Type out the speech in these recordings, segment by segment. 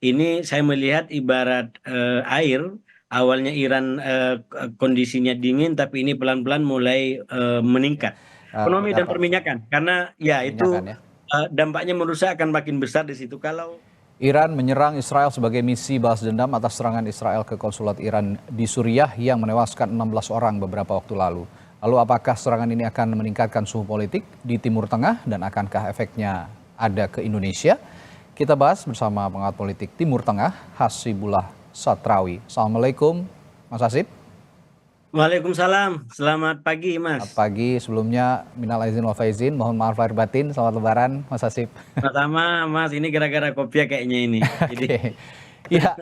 ini saya melihat ibarat air. Awalnya Iran kondisinya dingin, tapi ini pelan-pelan mulai Oke. meningkat. Ekonomi dan Dapat perminyakan, karena ya minyakan itu ya. dampaknya menurut saya akan makin besar di situ. Kalau Iran menyerang Israel sebagai misi balas dendam atas serangan Israel ke konsulat Iran di Suriah yang menewaskan 16 orang beberapa waktu lalu. Lalu apakah serangan ini akan meningkatkan suhu politik di Timur Tengah dan akankah efeknya ada ke Indonesia? Kita bahas bersama pengamat politik Timur Tengah, Hasibullah Satrawi. Assalamualaikum, Mas Hasib. Waalaikumsalam, selamat pagi Selamat Mas. pagi, sebelumnya minal aizin wal faizin, mohon maaf lahir batin, selamat lebaran, Mas Hasib. Pertama Mas, ini gara-gara kopiah kayaknya ini. Jadi Oke. Ya,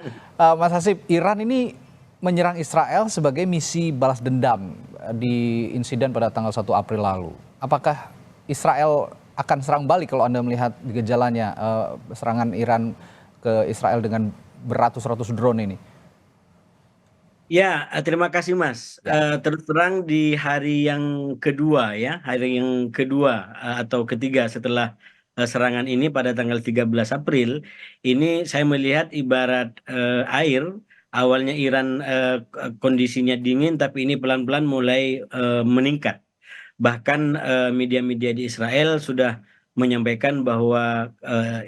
Mas Hasib, Iran ini menyerang Israel sebagai misi balas dendam di insiden pada tanggal 1 April lalu. Apakah Israel akan serang balik kalau Anda melihat gejalanya serangan Iran ke Israel dengan beratus-ratus drone ini? ya, terima kasih Mas. Ya. Terus terang di hari yang kedua ya, hari yang kedua atau ketiga setelah serangan ini pada tanggal 13 April, ini saya melihat ibarat air. Awalnya Iran kondisinya dingin, tapi ini pelan-pelan mulai meningkat. Bahkan media-media di Israel sudah menyampaikan bahwa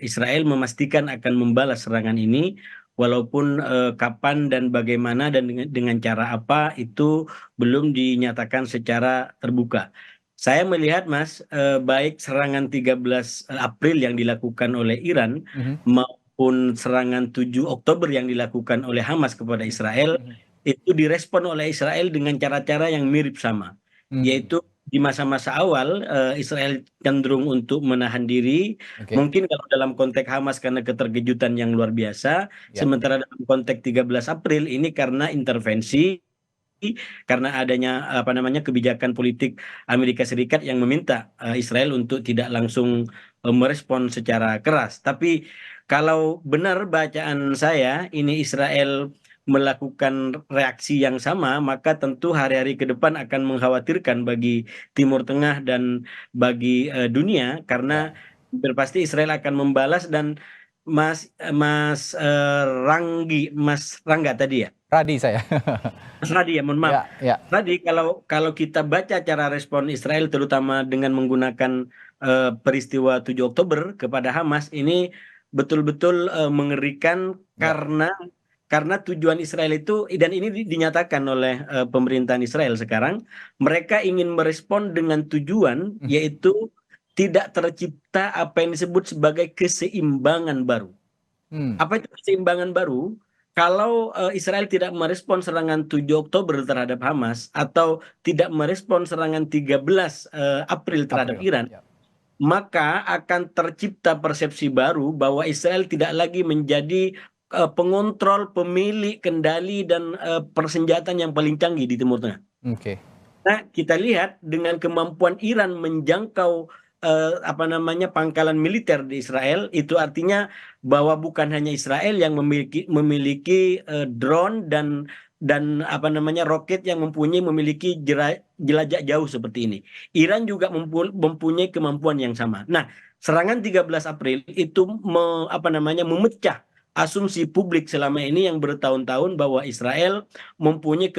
Israel memastikan akan membalas serangan ini, walaupun kapan dan bagaimana dan dengan cara apa itu belum dinyatakan secara terbuka. Saya melihat, Mas, baik serangan 13 April yang dilakukan oleh Iran Mhm. maupun serangan 7 Oktober yang dilakukan oleh Hamas kepada Israel Mhm. itu direspon oleh Israel dengan cara-cara yang mirip sama, Hmm. yaitu di masa-masa awal Israel cenderung untuk menahan diri, Oke. mungkin kalau dalam konteks Hamas karena keterkejutan yang luar biasa, Ya. sementara dalam konteks 13 April ini karena intervensi, karena adanya apa namanya kebijakan politik Amerika Serikat yang meminta Israel untuk tidak langsung merespon secara keras. Tapi kalau benar bacaan saya, ini Israel melakukan reaksi yang sama, maka tentu hari-hari ke depan akan mengkhawatirkan bagi Timur Tengah dan bagi dunia, Ya. karena berpasti Israel akan membalas. Dan Mas Mas Rangga tadi ya. Radi saya. Mas Radi ya, mohon maaf. Ya, ya. Tadi kalau kalau kita baca cara respon Israel terutama dengan menggunakan peristiwa 7 Oktober kepada Hamas ini betul-betul mengerikan, Ya. karena tujuan Israel itu, dan ini dinyatakan oleh pemerintahan Israel sekarang, mereka ingin merespon dengan tujuan Mhm. yaitu tidak tercipta apa yang disebut sebagai keseimbangan baru. Hmm. Apa itu keseimbangan baru? Kalau Israel tidak merespon serangan 7 Oktober terhadap Hamas atau tidak merespon serangan 13 April terhadap April. Iran, Ya. maka akan tercipta persepsi baru bahwa Israel tidak lagi menjadi pengontrol, pemilik, kendali, dan persenjataan yang paling canggih di Timur Tengah. Oke. Nah, kita lihat dengan kemampuan Iran menjangkau apa namanya pangkalan militer di Israel, itu artinya bahwa bukan hanya Israel yang memiliki drone dan apa namanya roket yang memiliki jelajah jauh seperti ini. Iran juga mempunyai kemampuan yang sama. Nah, serangan 13 April itu apa namanya memecah asumsi publik selama ini yang bertahun-tahun bahwa Israel mempunyai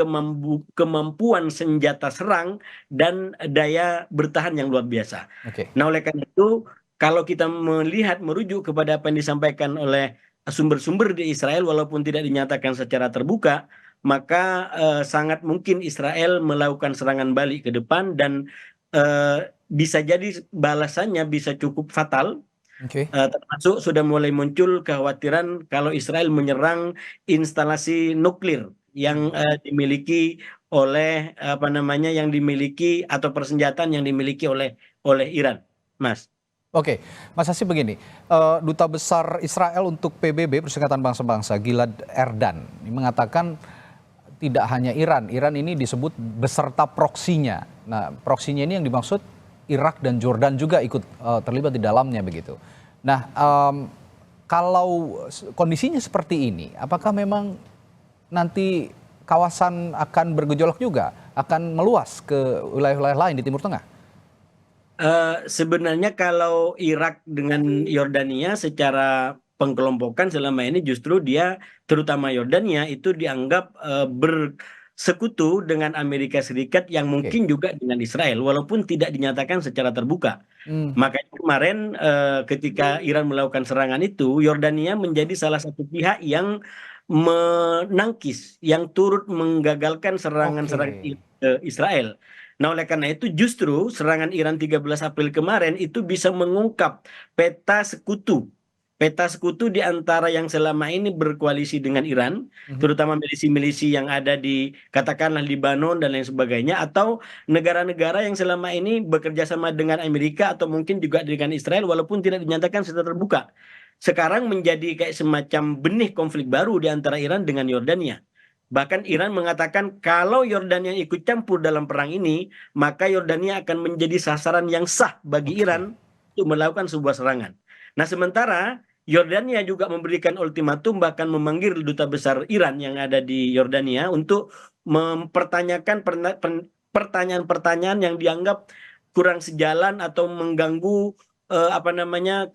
kemampuan senjata serang dan daya bertahan yang luar biasa. Oke. Nah, oleh karena itu, kalau kita melihat merujuk kepada apa yang disampaikan oleh sumber-sumber di Israel, walaupun tidak dinyatakan secara terbuka, maka sangat mungkin Israel melakukan serangan balik ke depan, dan bisa jadi balasannya bisa cukup fatal. Oke. Termasuk sudah mulai muncul kekhawatiran kalau Israel menyerang instalasi nuklir yang Mhm. dimiliki oleh apa namanya yang dimiliki atau persenjataan yang dimiliki oleh Iran, Mas. Oke, Mas Hasib begini, Duta Besar Israel untuk PBB Perserikatan Bangsa-Bangsa Gilad Erdan ini mengatakan tidak hanya Iran, Iran ini disebut beserta proksinya. Nah, proksinya ini yang dimaksud Irak dan Jordan juga ikut terlibat di dalamnya begitu. Nah, kalau kondisinya seperti ini, apakah memang nanti kawasan akan bergejolak juga, akan meluas ke wilayah-wilayah lain di Timur Tengah? Sebenarnya kalau Irak dengan Yordania secara pengkelompokan selama ini justru dia, terutama Yordania itu dianggap bersekutu dengan Amerika Serikat yang Oke. mungkin juga dengan Israel walaupun tidak dinyatakan secara terbuka. Hmm, Makanya kemarin ketika Iran melakukan serangan itu, Yordania menjadi salah satu pihak yang menangkis, yang turut menggagalkan oke. serangan-serangan ke Israel. Nah, oleh karena itu justru serangan Iran 13 April kemarin itu bisa mengungkap peta sekutu. Peta sekutu di antara yang selama ini berkoalisi dengan Iran, Mhm. terutama milisi-milisi yang ada di katakanlah Libanon dan lain sebagainya, atau negara-negara yang selama ini bekerja sama dengan Amerika atau mungkin juga dengan Israel walaupun tidak dinyatakan secara terbuka. Sekarang menjadi kayak semacam benih konflik baru di antara Iran dengan Yordania. Bahkan Iran mengatakan kalau Yordania ikut campur dalam perang ini, maka Yordania akan menjadi sasaran yang sah bagi Oke. Iran untuk melakukan sebuah serangan. Nah, sementara Yordania juga memberikan ultimatum bahkan memanggil duta besar Iran yang ada di Yordania untuk mempertanyakan pertanyaan-pertanyaan yang dianggap kurang sejalan atau mengganggu apa namanya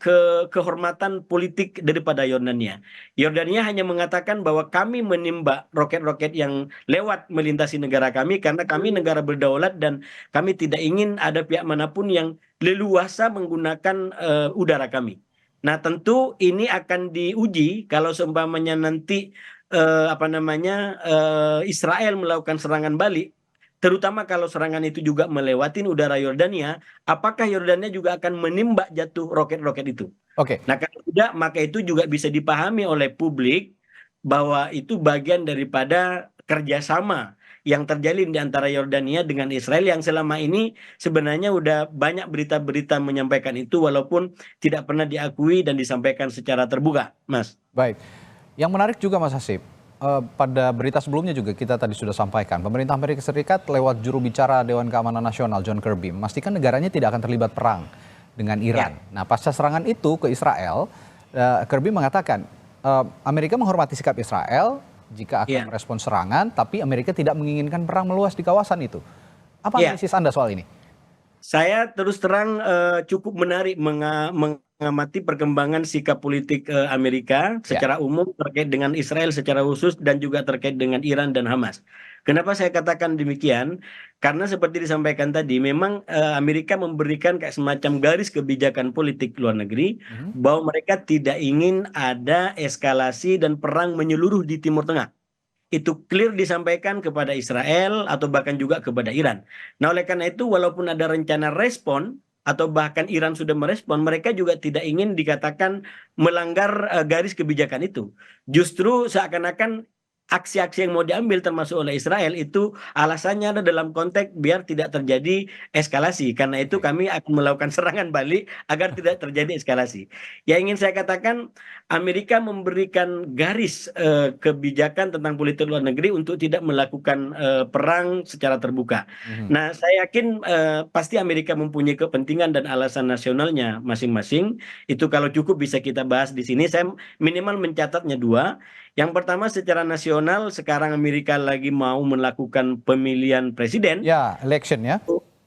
kehormatan politik daripada Yordania. Yordania hanya mengatakan bahwa kami menembak roket-roket yang lewat melintasi negara kami karena kami negara berdaulat dan kami tidak ingin ada pihak manapun yang leluasa menggunakan udara kami. Nah, tentu ini akan diuji kalau seumpamanya nanti apa namanya Israel melakukan serangan balik, terutama kalau serangan itu juga melewati udara Yordania, apakah Yordania juga akan menembak jatuh roket-roket itu? Oke. Nah, kalau tidak, maka itu juga bisa dipahami oleh publik bahwa itu bagian daripada kerjasama yang terjalin di antara Yordania dengan Israel yang selama ini sebenarnya udah banyak berita-berita menyampaikan itu walaupun tidak pernah diakui dan disampaikan secara terbuka, Mas. Baik. Yang menarik juga Mas Hasib, pada berita sebelumnya juga kita tadi sudah sampaikan, pemerintah Amerika Serikat lewat juru bicara Dewan Keamanan Nasional John Kirby memastikan negaranya tidak akan terlibat perang dengan Ya, Iran. Nah, pasca serangan itu ke Israel, Kirby mengatakan Amerika menghormati sikap Israel jika akan ya. merespons serangan, tapi Amerika tidak menginginkan perang meluas di kawasan itu. Apa Ya, analisis Anda soal ini? saya terus terang cukup menarik mengamati perkembangan sikap politik Amerika Ya. secara umum terkait dengan Israel secara khusus dan juga terkait dengan Iran dan Hamas. Kenapa saya katakan demikian? Karena seperti disampaikan tadi, memang Amerika memberikan kayak semacam garis kebijakan politik luar negeri Mhm. bahwa mereka tidak ingin ada eskalasi dan perang menyeluruh di Timur Tengah itu clear disampaikan kepada Israel atau bahkan juga kepada Iran. Nah, oleh karena itu, walaupun ada rencana respon atau bahkan Iran sudah merespon, mereka juga tidak ingin dikatakan melanggar garis kebijakan itu. Justru seakan-akan aksi-aksi yang mau diambil termasuk oleh Israel itu alasannya ada dalam konteks biar tidak terjadi eskalasi. Karena itu Oke. kami akan melakukan serangan balik agar tidak terjadi eskalasi. Yang ingin saya katakan Amerika memberikan garis kebijakan tentang politik luar negeri untuk tidak melakukan perang secara terbuka. Mhm. Nah, saya yakin pasti Amerika mempunyai kepentingan dan alasan nasionalnya masing-masing. Itu kalau cukup bisa kita bahas di sini. Saya minimal mencatatnya dua. Yang pertama secara nasional sekarang Amerika lagi mau melakukan pemilihan presiden. Ya, election ya.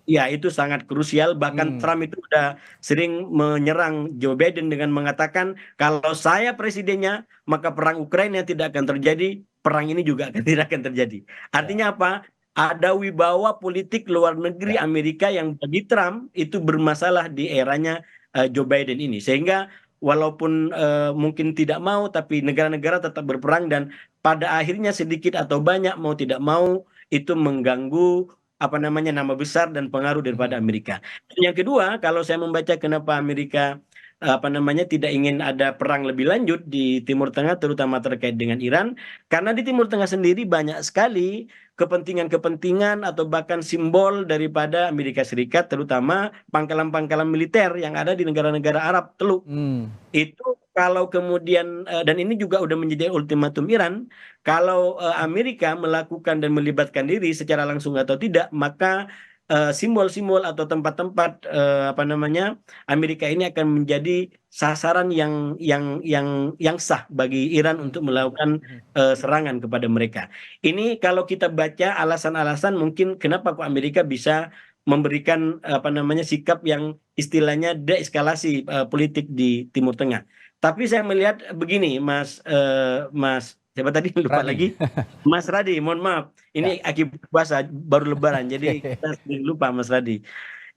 Ya, itu sangat krusial. Bahkan Hmm. Trump itu sudah sering menyerang Joe Biden dengan mengatakan, kalau saya presidennya, maka perang Ukraina tidak akan terjadi, perang ini juga tidak akan terjadi. Ya, Artinya apa? Ada wibawa politik luar negeri ya. Amerika yang bagi Trump itu bermasalah di eranya Joe Biden ini. Sehingga walaupun mungkin tidak mau, tapi negara-negara tetap berperang dan pada akhirnya sedikit atau banyak mau tidak mau itu mengganggu apa namanya nama besar dan pengaruh daripada Mhm. Amerika. Dan yang kedua, kalau saya membaca kenapa Amerika apa namanya tidak ingin ada perang lebih lanjut di Timur Tengah terutama terkait dengan Iran karena di Timur Tengah sendiri banyak sekali kepentingan-kepentingan atau bahkan simbol daripada Amerika Serikat terutama pangkalan-pangkalan militer yang ada di negara-negara Arab Teluk Hmm. itu kalau kemudian dan ini juga udah menjadi ultimatum Iran, kalau Amerika melakukan dan melibatkan diri secara langsung atau tidak, maka simbol-simbol atau tempat-tempat apa namanya Amerika ini akan menjadi sasaran yang sah bagi Iran Mhm. untuk melakukan Mhm. serangan kepada mereka. Ini kalau kita baca alasan-alasan mungkin kenapa kok Amerika bisa memberikan apa namanya sikap yang istilahnya deeskalasi politik di Timur Tengah. Tapi saya melihat begini, Mas siapa tadi lupa Radi. lagi, Mas Radi, mohon maaf, Ya. ini akibat puasa baru Lebaran, jadi Oke. kita sering lupa Mas Radi.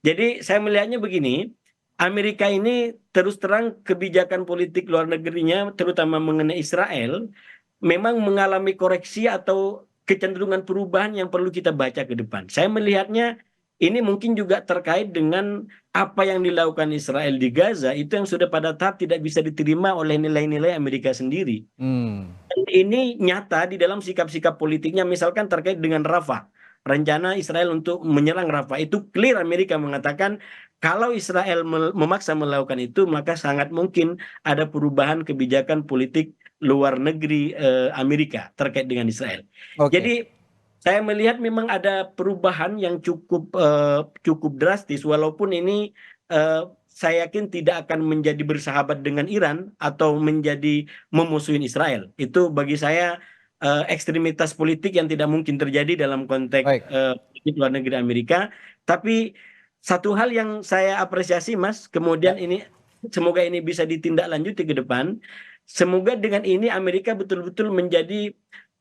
Jadi saya melihatnya begini, Amerika ini terus terang kebijakan politik luar negerinya, terutama mengenai Israel, memang mengalami koreksi atau kecenderungan perubahan yang perlu kita baca ke depan. Saya melihatnya ini mungkin juga terkait dengan apa yang dilakukan Israel di Gaza itu yang sudah pada tahap tidak bisa diterima oleh nilai-nilai Amerika sendiri. Hmm. Dan ini nyata di dalam sikap-sikap politiknya, misalkan terkait dengan Rafah. Rencana Israel untuk menyerang Rafah itu clear Amerika mengatakan kalau Israel memaksa melakukan itu maka sangat mungkin ada perubahan kebijakan politik luar negeri Amerika terkait dengan Israel. Oke. Jadi saya melihat memang ada perubahan yang cukup drastis walaupun ini saya yakin tidak akan menjadi bersahabat dengan Iran atau menjadi memusuhin Israel. Itu bagi saya ekstremitas politik yang tidak mungkin terjadi dalam konteks Baik. politik luar negeri Amerika. Tapi satu hal yang saya apresiasi, Mas, kemudian Ya. ini semoga ini bisa ditindaklanjuti ke depan. Semoga dengan ini Amerika betul-betul menjadi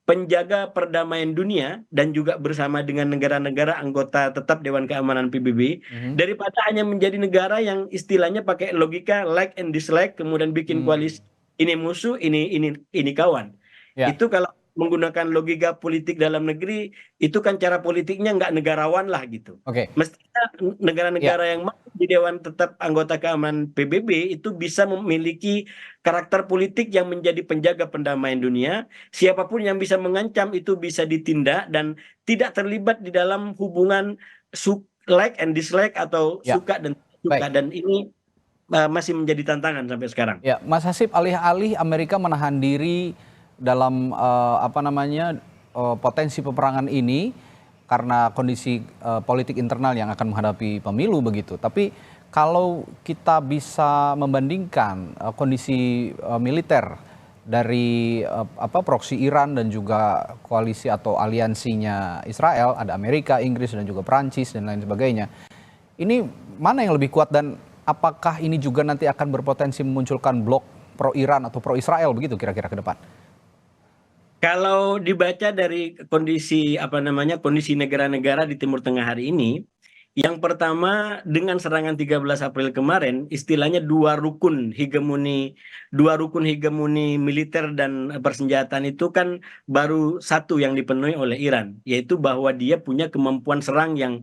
penjaga perdamaian dunia dan juga bersama dengan negara-negara anggota tetap Dewan Keamanan PBB Mhm. daripada hanya menjadi negara yang istilahnya pakai logika like and dislike kemudian bikin Hmm. koalisi ini musuh ini kawan. Ya. Itu kalau menggunakan logika politik dalam negeri itu kan cara politiknya nggak negarawan lah gitu. Oke. Mestinya Ya. negara-negara yang masuk di Dewan tetap anggota keamanan PBB itu bisa memiliki karakter politik yang menjadi penjaga pendamaian dunia. Siapapun yang bisa mengancam itu bisa ditindak dan tidak terlibat di dalam hubungan like and dislike atau Ya. suka dan tidak suka, Baik. dan ini masih menjadi tantangan sampai sekarang. Ya, Mas Hasib, alih-alih Amerika menahan diri dalam apa namanya potensi peperangan ini karena kondisi politik internal yang akan menghadapi pemilu begitu. Tapi kalau kita bisa membandingkan kondisi militer dari apa proksi Iran dan juga koalisi atau aliansinya Israel, ada Amerika, Inggris dan juga Perancis dan lain sebagainya. Ini mana yang lebih kuat dan apakah ini juga nanti akan berpotensi memunculkan blok pro Iran atau pro Israel begitu kira-kira ke depan? Kalau dibaca dari kondisi apa namanya kondisi negara-negara di Timur Tengah hari ini, yang pertama dengan serangan 13 April kemarin, istilahnya dua rukun hegemoni militer dan persenjataan itu kan baru satu yang dipenuhi oleh Iran, yaitu bahwa dia punya kemampuan serang yang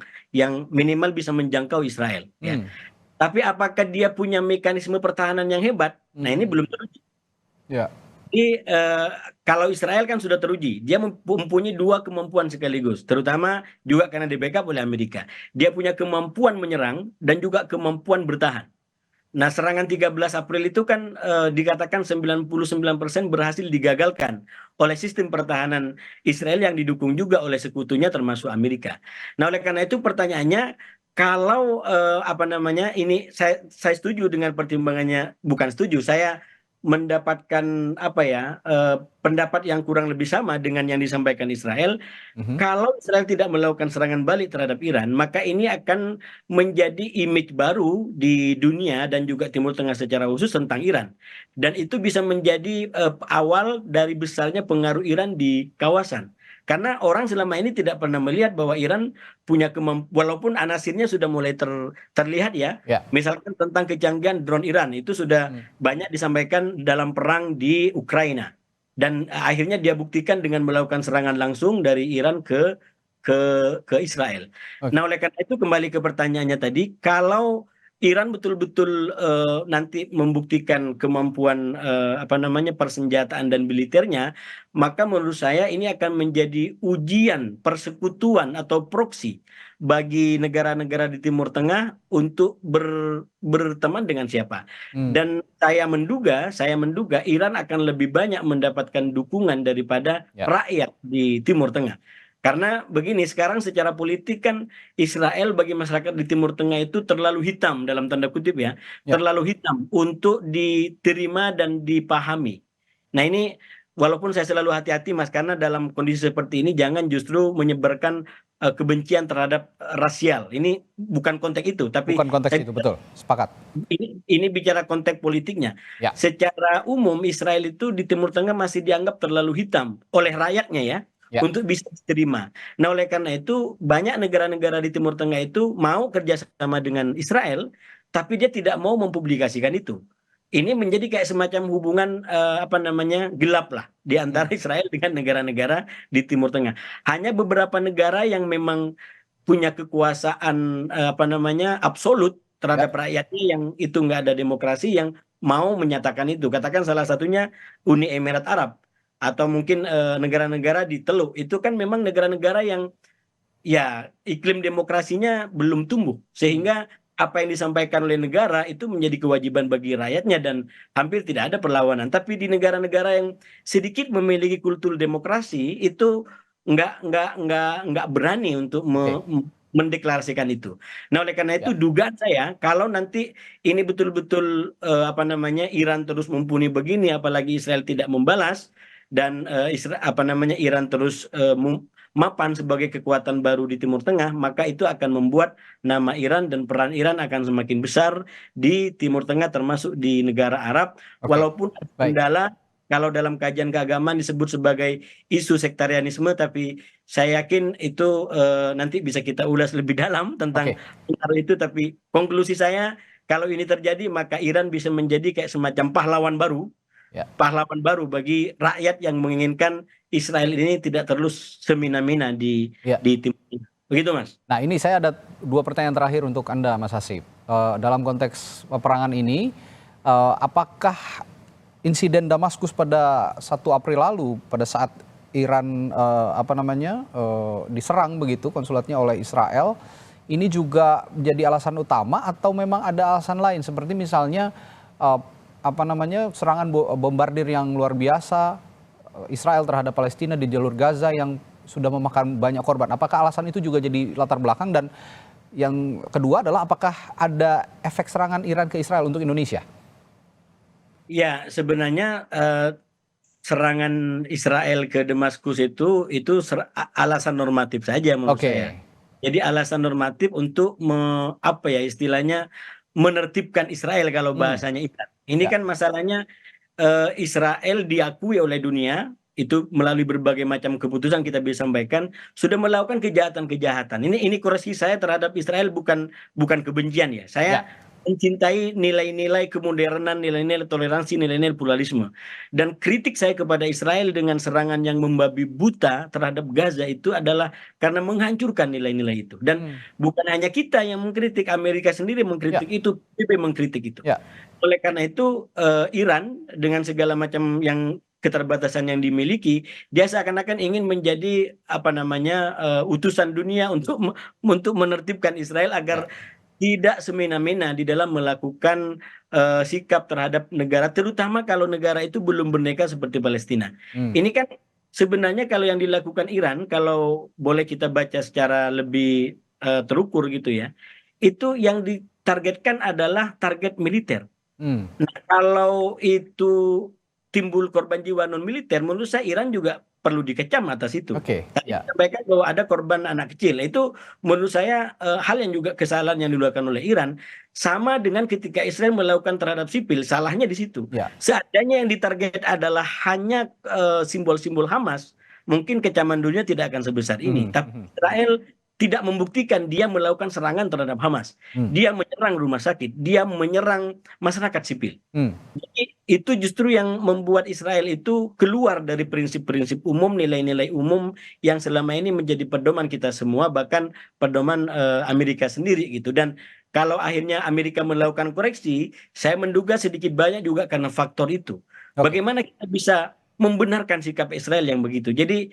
minimal bisa menjangkau Israel, ya. Hmm. Tapi apakah dia punya mekanisme pertahanan yang hebat? Nah, ini Mhm. belum teruji. Ya. Jadi kalau Israel kan sudah teruji, dia mempunyai dua kemampuan sekaligus, terutama juga karena di backup oleh Amerika. Dia punya kemampuan menyerang dan juga kemampuan bertahan. Nah, serangan 13 April itu kan dikatakan 99% berhasil digagalkan oleh sistem pertahanan Israel yang didukung juga oleh sekutunya termasuk Amerika. Nah, oleh karena itu pertanyaannya, kalau apa namanya ini saya setuju dengan pertimbangannya, bukan setuju, saya mendapatkan apa ya pendapat yang kurang lebih sama dengan yang disampaikan Israel. Mhm. Kalau Israel tidak melakukan serangan balik terhadap Iran, maka ini akan menjadi image baru di dunia dan juga Timur Tengah secara khusus tentang Iran. Dan itu bisa menjadi awal dari besarnya pengaruh Iran di kawasan. Karena orang selama ini tidak pernah melihat bahwa Iran punya kemampuan, walaupun anasirnya sudah mulai terlihat ya. Ya. Misalkan tentang kecanggihan drone Iran, itu sudah Hmm. banyak disampaikan dalam perang di Ukraina. Dan akhirnya dia buktikan dengan melakukan serangan langsung dari Iran ke ke Israel. Oke. Nah, oleh karena itu kembali ke pertanyaannya tadi, kalau Iran betul-betul nanti membuktikan kemampuan apa namanya persenjataan dan militernya, maka menurut saya ini akan menjadi ujian persekutuan atau proksi bagi negara-negara di Timur Tengah untuk berteman dengan siapa. Hmm. Dan saya menduga Iran akan lebih banyak mendapatkan dukungan daripada Ya. rakyat di Timur Tengah. Karena begini, sekarang secara politik kan Israel bagi masyarakat di Timur Tengah itu terlalu hitam dalam tanda kutip ya, Ya. terlalu hitam untuk diterima dan dipahami. Nah, ini walaupun saya selalu hati-hati Mas, karena dalam kondisi seperti ini jangan justru menyebarkan kebencian terhadap rasial. Ini bukan konteks itu, tapi Bukan konteks itu, betul. Sepakat. ini bicara konteks politiknya. Ya, Secara umum Israel itu di Timur Tengah masih dianggap terlalu hitam oleh rakyatnya ya ya, untuk bisa diterima. Nah, oleh karena itu banyak negara-negara di Timur Tengah itu mau kerjasama dengan Israel, tapi dia tidak mau mempublikasikan itu. Ini menjadi kayak semacam hubungan apa namanya gelap lah di antara hmm, Israel dengan negara-negara di Timur Tengah. Hanya beberapa negara yang memang punya kekuasaan apa namanya absolut ya, terhadap rakyatnya yang itu nggak ada demokrasi yang mau menyatakan itu. Katakan salah satunya Uni Emirat Arab atau mungkin negara-negara di Teluk itu kan memang negara-negara yang ya iklim demokrasinya belum tumbuh hmm, sehingga apa yang disampaikan oleh negara itu menjadi kewajiban bagi rakyatnya dan hampir tidak ada perlawanan. Tapi di negara-negara yang sedikit memiliki kultur demokrasi itu nggak berani untuk oke, mendeklarasikan itu. Nah, oleh karena itu ya, dugaan saya kalau nanti ini betul-betul apa namanya Iran terus mumpuni begini, apalagi Israel tidak membalas dan apa namanya Iran terus mapan sebagai kekuatan baru di Timur Tengah, maka itu akan membuat nama Iran dan peran Iran akan semakin besar di Timur Tengah termasuk di negara Arab, oke, walaupun ada baik, kendala kalau dalam kajian keagamaan disebut sebagai isu sektarianisme, tapi saya yakin itu nanti bisa kita ulas lebih dalam tentang oke, hal itu, tapi konklusi saya kalau ini terjadi maka Iran bisa menjadi kayak semacam ya, pahlawan baru bagi rakyat yang menginginkan Israel ini tidak terus semina-mina ya. di Timur Tengah. Begitu, Mas. Nah, ini saya ada dua pertanyaan terakhir untuk Anda, Mas Hasib. Dalam konteks peperangan ini, apakah insiden Damaskus pada 1 April lalu, pada saat Iran diserang begitu konsulatnya oleh Israel, ini juga menjadi alasan utama atau memang ada alasan lain seperti misalnya eh, serangan bombardir yang luar biasa Israel terhadap Palestina di jalur Gaza yang sudah memakan banyak korban. Apakah alasan itu juga jadi latar belakang, dan yang kedua adalah apakah ada efek serangan Iran ke Israel untuk Indonesia? Ya, sebenarnya serangan Israel ke Damaskus itu alasan normatif saja menurut saya. Oke, Jadi alasan normatif untuk apa ya istilahnya menertibkan Israel kalau hmm, bahasanya Iran. Ini ya, kan masalahnya Israel diakui oleh dunia itu melalui berbagai macam keputusan kita bisa sampaikan sudah melakukan kejahatan-kejahatan. Ini koreksi saya terhadap Israel bukan kebencian ya. ya, Saya mencintai nilai-nilai kemodernan, nilai-nilai toleransi, nilai-nilai pluralisme. Dan kritik saya kepada Israel dengan serangan yang membabi buta terhadap Gaza itu adalah karena menghancurkan nilai-nilai itu. Dan hmm, bukan hanya kita yang mengkritik, Amerika sendiri ya, mengkritik itu, PBB mengkritik itu. ya, Oleh karena itu Iran dengan segala macam yang keterbatasan yang dimiliki, dia seakan-akan ingin menjadi apa namanya utusan dunia untuk menertibkan Israel ya, agar tidak semena-mena di dalam melakukan sikap terhadap negara, terutama kalau negara itu belum berdeka seperti Palestina. hmm, Ini kan sebenarnya kalau yang dilakukan Iran, kalau boleh kita baca secara lebih terukur gitu ya, itu yang ditargetkan adalah target militer. hmm, Nah, kalau itu timbul korban jiwa non militer, menurut saya Iran juga perlu dikecam atas itu. oke, Tadi ya, disampaikan bahwa ada korban anak kecil. Itu menurut saya hal yang juga kesalahan yang dilakukan oleh Iran. Sama dengan ketika Israel melakukan terhadap sipil, salahnya di situ. ya, Seandainya yang ditarget adalah hanya simbol-simbol Hamas, mungkin kecaman dunia tidak akan sebesar ini. hmm, Tapi hmm, Israel tidak membuktikan dia melakukan serangan terhadap Hamas. hmm, Dia menyerang rumah sakit, dia menyerang masyarakat sipil. hmm, Jadi itu justru yang membuat Israel itu keluar dari prinsip-prinsip umum, nilai-nilai umum yang selama ini menjadi pedoman kita semua, bahkan pedoman Amerika sendiri gitu. Dan kalau akhirnya Amerika melakukan koreksi, saya menduga sedikit banyak juga karena faktor itu. oke, Bagaimana kita bisa membenarkan sikap Israel yang begitu? Jadi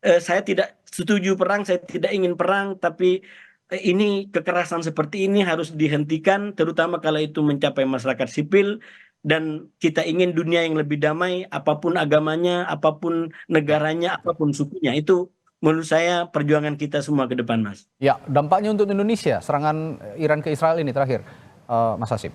saya tidak setuju perang, saya tidak ingin perang, tapi ini kekerasan seperti ini harus dihentikan, terutama kalau itu mencapai masyarakat sipil, dan kita ingin dunia yang lebih damai, apapun agamanya, apapun ya, negaranya, betul. apapun sukunya. Itu menurut saya perjuangan kita semua ke depan, Mas. Ya, dampaknya untuk Indonesia, serangan Iran ke Israel ini terakhir, Mas Hasib.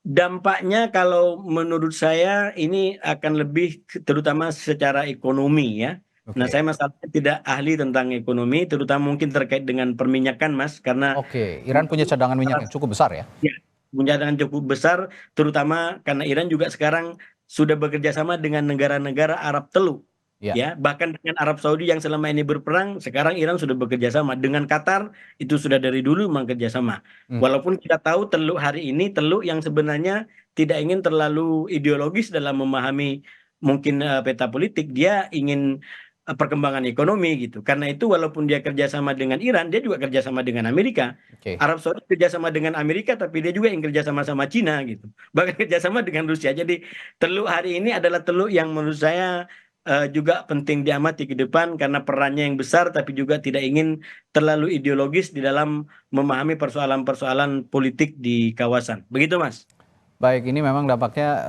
Dampaknya kalau menurut saya ini akan lebih terutama secara ekonomi ya. Nah, Oke. saya masalahnya tidak ahli tentang ekonomi, terutama mungkin terkait dengan perminyakan, Mas, karena Oke, Iran punya cadangan minyak yang cukup besar ya? ya, mencatatkan cukup besar, terutama karena Iran juga sekarang sudah bekerja sama dengan negara-negara Arab Teluk, Iya. ya, bahkan dengan Arab Saudi yang selama ini berperang, sekarang Iran sudah bekerja sama dengan Qatar, itu sudah dari dulu memang kerja sama. Hmm. Walaupun kita tahu Teluk hari ini Teluk yang sebenarnya tidak ingin terlalu ideologis dalam memahami mungkin peta politik, dia ingin perkembangan ekonomi gitu. Karena itu walaupun dia kerjasama dengan Iran, dia juga kerjasama dengan Amerika. Oke. Arab Saudi kerjasama dengan Amerika, tapi dia juga yang kerjasama sama Cina gitu. Bahkan kerjasama dengan Rusia. Jadi Teluk hari ini adalah Teluk yang menurut saya juga penting diamati ke depan karena perannya yang besar, tapi juga tidak ingin terlalu ideologis di dalam memahami persoalan-persoalan politik di kawasan. Begitu, Mas. Baik, ini memang dampaknya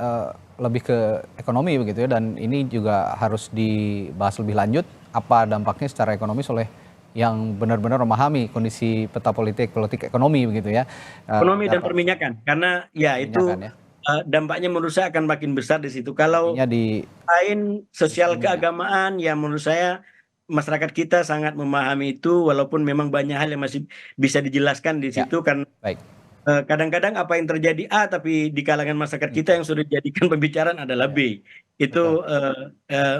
lebih ke ekonomi begitu ya, dan ini juga harus dibahas lebih lanjut apa dampaknya secara ekonomis oleh yang benar-benar memahami kondisi peta politik ekonomi begitu ya. Ekonomi dan Dapat perminyakan, karena ya itu perminyakan ya. dampaknya menurut saya akan makin besar di situ. Kalau Artinya di lain sosial industri minyak. keagamaan, ya menurut saya masyarakat kita sangat memahami itu, walaupun memang banyak hal yang masih bisa dijelaskan di Ya, situ karena baik. kadang-kadang apa yang terjadi A tapi di kalangan masyarakat Hmm, kita yang sudah dijadikan pembicaraan adalah ya, B. betul. Itu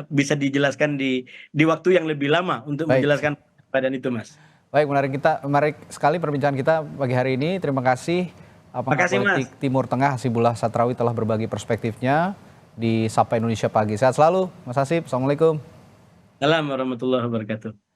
bisa dijelaskan di waktu yang lebih lama untuk Baik. menjelaskan badan itu, Mas. Baik, menarik sekali perbincangan kita pagi hari ini. Terima kasih pengamat Makasih, Mas. politik Timur Tengah Hasibullah Satrawi telah berbagi perspektifnya di Sapa Indonesia Pagi. Sehat selalu, Mas Hasib. Assalamualaikum. Salam warahmatullahi wabarakatuh.